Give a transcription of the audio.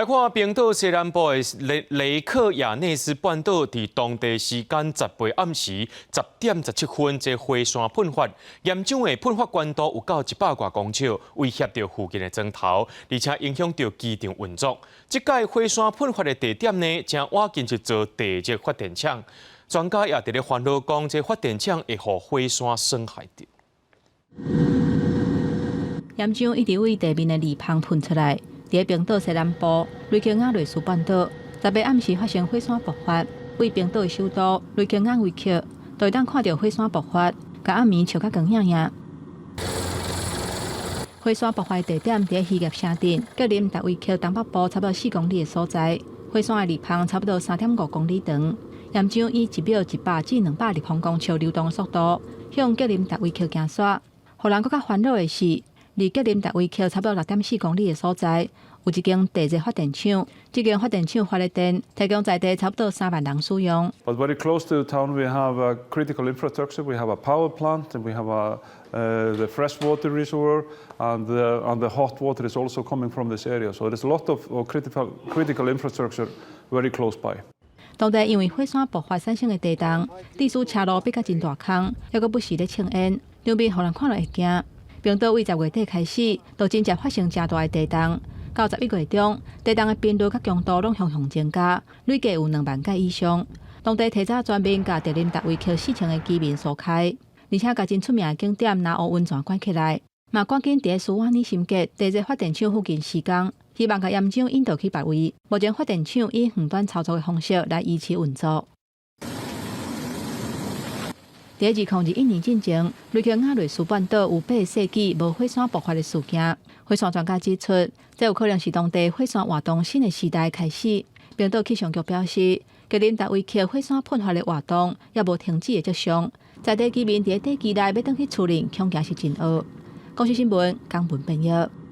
来看冰岛西南部的雷克雅内斯半岛，伫当地时间10日暗时10:17，这火山喷发，严重的喷发高度有到100多公尺，威胁到附近的砖头，而且影响到机场运作。这届火山喷发的地点呢，正靠近一座地热发电厂，专家也伫咧烦恼讲，这发电厂会互火山损害到。岩浆一直为地面的泥棚喷出来。伫冰岛西南部雷克雅内斯半岛，10日暗时发生火山爆发，为冰岛的首都雷克雅维克，都会当看到火山爆发，甲暗暝笑甲光影影。火山爆发的地点伫希腊城镇格林达维克东北部差不多4公里的所在，火山的泥棚差不多3.5公里长，岩浆以1秒100至200立方公尺流动的速度向格林达维克行煞。互人更较烦恼的是，离格林达维克差不多6.4公里的所在，有一间地热发电厂。这间发电厂发的电提供在地差不多3万人使用。But very close to the town, we have a critical infrastructure. We have a power plant, and we have the freshwater reservoir, and the hot water is also coming from this area. So there's a lot of critical infrastructure very close by. 当地因为火山爆发产生的地动，地势车路变甲真大坑，还佫不时咧呛烟，场面互人看了会惊。冰岛为10月底开始，就真正发生真大的地动，到11月中，地动的频率甲强度拢向增加，累计有2万件以上。当地提早全面甲格林达维克4成的居民疏开，而且甲真出名的景点拿乌温泉关起来，嘛赶紧伫苏瓦尼心格地热发电厂附近施工，希望甲岩浆引导去别位。目前发电厂以远端操作的方式来维持运作。在2021年之前，雷克雅内斯半岛有8个世纪无火山爆发的事件。火山专家指出，这有可能是当地火山活动新的时代开始。冰岛气象局表示，格林达维克火山喷发的活动也无停止的迹象。在地居民伫短期内要转去厝里，恐惊是真恶。公视新闻，江文编译。